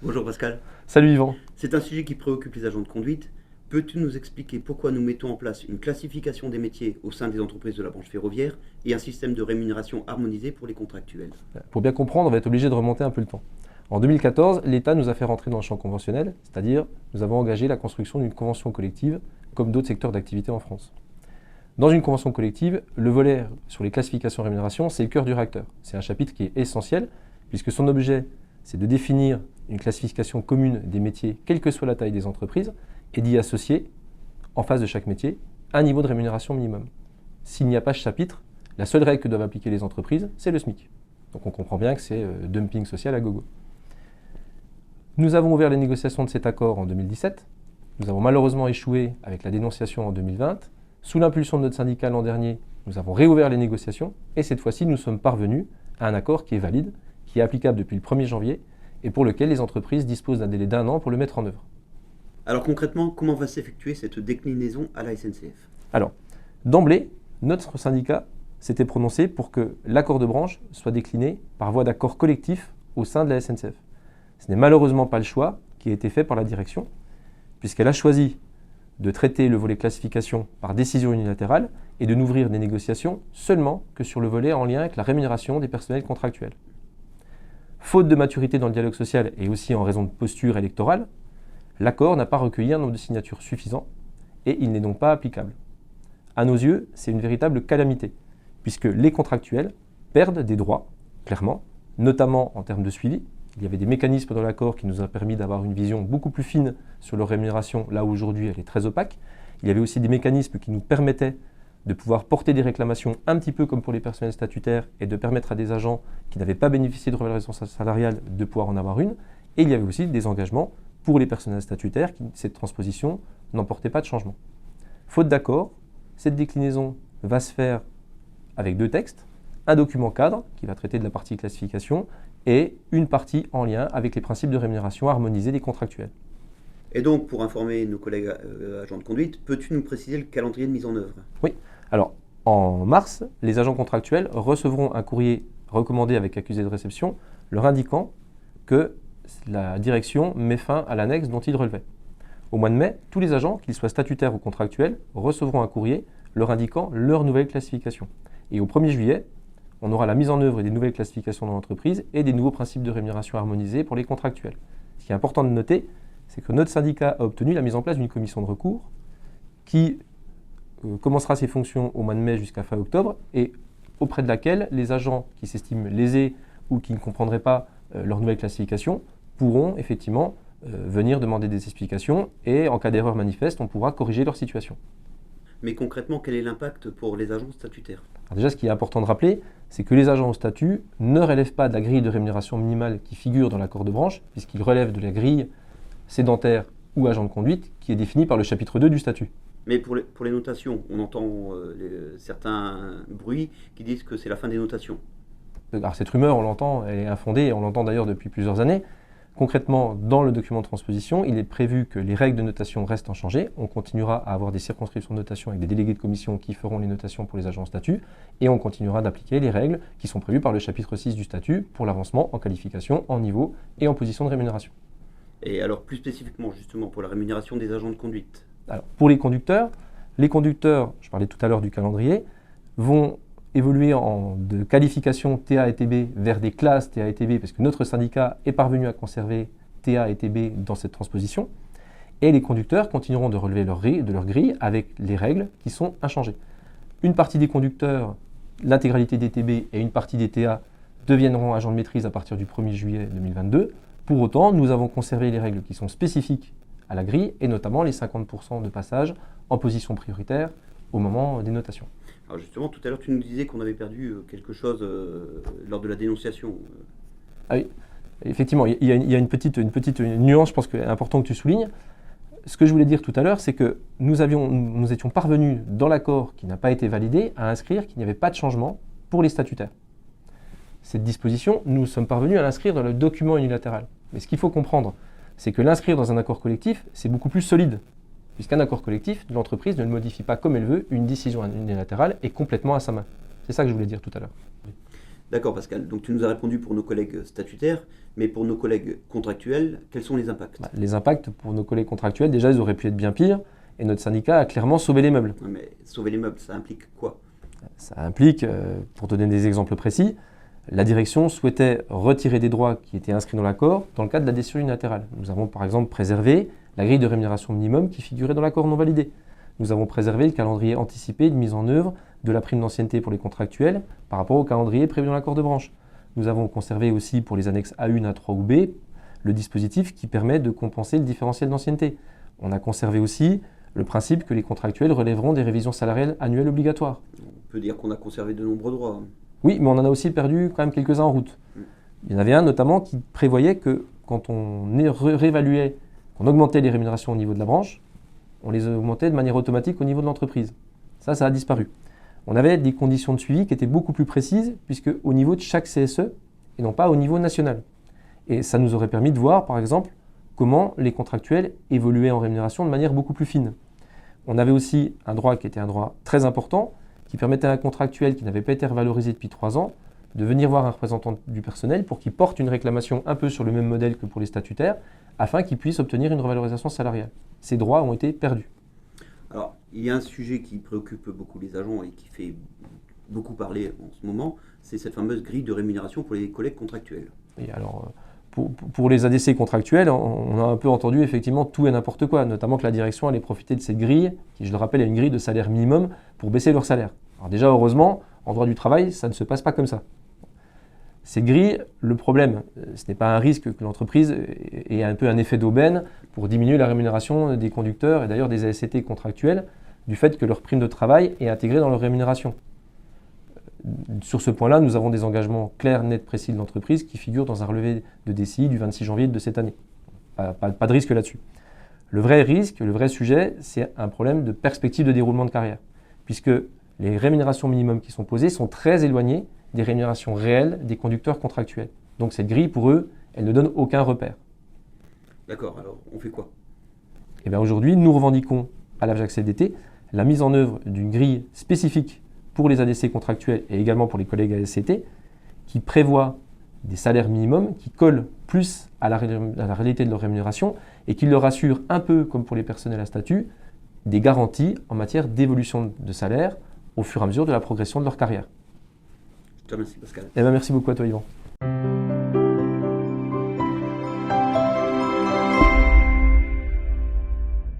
Bonjour Pascal. Salut Yvan. C'est un sujet qui préoccupe les agents de conduite. Peux-tu nous expliquer pourquoi nous mettons en place une classification des métiers au sein des entreprises de la branche ferroviaire et un système de rémunération harmonisé pour les contractuels? Pour bien comprendre, on va être obligé de remonter un peu le temps. En 2014, l'État nous a fait rentrer dans le champ conventionnel, c'est-à-dire nous avons engagé la construction d'une convention collective, comme d'autres secteurs d'activité en France. Dans une convention collective, le volet sur les classifications et rémunérations, c'est le cœur du réacteur. C'est un chapitre qui est essentiel, puisque son objet, c'est de définir une classification commune des métiers, quelle que soit la taille des entreprises, et d'y associer, en face de chaque métier, un niveau de rémunération minimum. S'il n'y a pas ce chapitre, la seule règle que doivent appliquer les entreprises, c'est le SMIC. Donc on comprend bien que c'est dumping social à gogo. Nous avons ouvert les négociations de cet accord en 2017. Nous avons malheureusement échoué avec la dénonciation en 2020. Sous l'impulsion de notre syndicat l'an dernier, nous avons réouvert les négociations et cette fois-ci, nous sommes parvenus à un accord qui est valide, qui est applicable depuis le 1er janvier et pour lequel les entreprises disposent d'un délai d'1 an pour le mettre en œuvre. Alors concrètement, comment va s'effectuer cette déclinaison à la SNCF? Alors, d'emblée, notre syndicat s'était prononcé pour que l'accord de branche soit décliné par voie d'accord collectif au sein de la SNCF. Ce n'est malheureusement pas le choix qui a été fait par la direction, puisqu'elle a choisi de traiter le volet classification par décision unilatérale et de n'ouvrir des négociations seulement que sur le volet en lien avec la rémunération des personnels contractuels. Faute de maturité dans le dialogue social et aussi en raison de posture électorale, l'accord n'a pas recueilli un nombre de signatures suffisant et il n'est donc pas applicable. À nos yeux, c'est une véritable calamité, puisque les contractuels perdent des droits, clairement, notamment en termes de suivi. Il y avait des mécanismes dans l'accord qui nous ont permis d'avoir une vision beaucoup plus fine sur leur rémunération, là où aujourd'hui elle est très opaque. Il y avait aussi des mécanismes qui nous permettaient de pouvoir porter des réclamations un petit peu comme pour les personnels statutaires et de permettre à des agents qui n'avaient pas bénéficié de revalorisation salariale de pouvoir en avoir une. Et il y avait aussi des engagements pour les personnels statutaires qui, cette transposition, n'emportait pas de changement. Faute d'accord, cette déclinaison va se faire avec 2 textes, un document cadre qui va traiter de la partie classification et une partie en lien avec les principes de rémunération harmonisés des contractuels. Et donc, pour informer nos collègues agents de conduite, peux-tu nous préciser le calendrier de mise en œuvre? Oui, alors en mars, les agents contractuels recevront un courrier recommandé avec accusé de réception leur indiquant que la direction met fin à l'annexe dont ils relevaient. Au mois de mai, tous les agents, qu'ils soient statutaires ou contractuels, recevront un courrier leur indiquant leur nouvelle classification. Et au 1er juillet, on aura la mise en œuvre des nouvelles classifications dans l'entreprise et des nouveaux principes de rémunération harmonisés pour les contractuels. Ce qui est important de noter, c'est que notre syndicat a obtenu la mise en place d'une commission de recours qui commencera ses fonctions au mois de mai jusqu'à fin octobre et auprès de laquelle les agents qui s'estiment lésés ou qui ne comprendraient pas leur nouvelle classification pourront effectivement venir demander des explications et en cas d'erreur manifeste, on pourra corriger leur situation. Mais concrètement, quel est l'impact pour les agents statutaires? Alors déjà, ce qui est important de rappeler, c'est que les agents au statut ne relèvent pas de la grille de rémunération minimale qui figure dans l'accord de branche, puisqu'ils relèvent de la grille sédentaire ou agent de conduite qui est définie par le chapitre 2 du statut. Mais pour les notations, on entend certains bruits qui disent que c'est la fin des notations. Alors cette rumeur, on l'entend, elle est infondée et on l'entend d'ailleurs depuis plusieurs années. Concrètement, dans le document de transposition, il est prévu que les règles de notation restent inchangées. On continuera à avoir des circonscriptions de notation avec des délégués de commission qui feront les notations pour les agents en statut et on continuera d'appliquer les règles qui sont prévues par le chapitre 6 du statut pour l'avancement en qualification, en niveau et en position de rémunération. Et alors plus spécifiquement justement pour la rémunération des agents de conduite? Alors, pour les conducteurs, je parlais tout à l'heure du calendrier, vont évoluer de qualification TA et TB vers des classes TA et TB, parce que notre syndicat est parvenu à conserver TA et TB dans cette transposition, et les conducteurs continueront de relever de leur grille avec les règles qui sont inchangées. Une partie des conducteurs, l'intégralité des TB et une partie des TA deviendront agents de maîtrise à partir du 1er juillet 2022. Pour autant, nous avons conservé les règles qui sont spécifiques à la grille, et notamment les 50% de passage en position prioritaire au moment des notations. Alors justement, tout à l'heure, tu nous disais qu'on avait perdu quelque chose lors de la dénonciation. Ah oui, effectivement, il y a une petite nuance, je pense qu'il est important que tu soulignes. Ce que je voulais dire tout à l'heure, c'est que nous étions parvenus, dans l'accord qui n'a pas été validé, à inscrire qu'il n'y avait pas de changement pour les statutaires. Cette disposition, nous sommes parvenus à l'inscrire dans le document unilatéral. Mais ce qu'il faut comprendre, c'est que l'inscrire dans un accord collectif, c'est beaucoup plus solide. Puisqu'un accord collectif, l'entreprise ne le modifie pas comme elle veut, une décision unilatérale est complètement à sa main. C'est ça que je voulais dire tout à l'heure. D'accord, Pascal. Donc tu nous as répondu pour nos collègues statutaires, mais pour nos collègues contractuels, quels sont les impacts? Les impacts pour nos collègues contractuels, déjà, ils auraient pu être bien pires, et notre syndicat a clairement sauvé les meubles. Ouais, mais sauver les meubles, ça implique quoi? Ça implique, pour donner des exemples précis, la direction souhaitait retirer des droits qui étaient inscrits dans l'accord dans le cadre de l'adhésion unilatérale. Nous avons par exemple préservé la grille de rémunération minimum qui figurait dans l'accord non validé. Nous avons préservé le calendrier anticipé de mise en œuvre de la prime d'ancienneté pour les contractuels par rapport au calendrier prévu dans l'accord de branche. Nous avons conservé aussi pour les annexes A1, A3 ou B le dispositif qui permet de compenser le différentiel d'ancienneté. On a conservé aussi le principe que les contractuels relèveront des révisions salariales annuelles obligatoires. On peut dire qu'on a conservé de nombreux droits. Oui, mais on en a aussi perdu quand même quelques-uns en route. Il y en avait un notamment qui prévoyait que quand on réévaluait, qu'on augmentait les rémunérations au niveau de la branche, on les augmentait de manière automatique au niveau de l'entreprise. Ça a disparu. On avait des conditions de suivi qui étaient beaucoup plus précises, puisque au niveau de chaque CSE, et non pas au niveau national. Et ça nous aurait permis de voir, par exemple, comment les contractuels évoluaient en rémunération de manière beaucoup plus fine. On avait aussi un droit qui était un droit très important, qui permettait à un contractuel qui n'avait pas été revalorisé depuis 3 ans de venir voir un représentant du personnel pour qu'il porte une réclamation un peu sur le même modèle que pour les statutaires, afin qu'il puisse obtenir une revalorisation salariale. Ces droits ont été perdus. Alors, il y a un sujet qui préoccupe beaucoup les agents et qui fait beaucoup parler en ce moment, c'est cette fameuse grille de rémunération pour les collègues contractuels. Et alors, pour les ADC contractuels, on a un peu entendu effectivement tout et n'importe quoi, notamment que la direction allait profiter de cette grille, qui, je le rappelle, est une grille de salaire minimum, pour baisser leur salaire. Alors déjà, heureusement, en droit du travail, ça ne se passe pas comme ça. Ces grilles, le problème, ce n'est pas un risque que l'entreprise ait un peu un effet d'aubaine pour diminuer la rémunération des conducteurs et d'ailleurs des ASCT contractuels du fait que leur prime de travail est intégrée dans leur rémunération. Sur ce point-là, nous avons des engagements clairs, nets, précis de l'entreprise qui figurent dans un relevé de DCI du 26 janvier de cette année. Pas de risque là-dessus. Le vrai risque, le vrai sujet, c'est un problème de perspective de déroulement de carrière, puisque les rémunérations minimums qui sont posées sont très éloignées des rémunérations réelles des conducteurs contractuels. Donc cette grille, pour eux, elle ne donne aucun repère. D'accord, alors on fait quoi? Et bien aujourd'hui, nous revendiquons à l'AFJAC-CFDT la mise en œuvre d'une grille spécifique pour les ADC contractuels et également pour les collègues ASCT, qui prévoit des salaires minimums qui collent plus à la réalité de leur rémunération et qui leur assure, un peu comme pour les personnels à statut, des garanties en matière d'évolution de salaire au fur et à mesure de la progression de leur carrière. Je te remercie, Pascal. Merci beaucoup à toi, Yvan.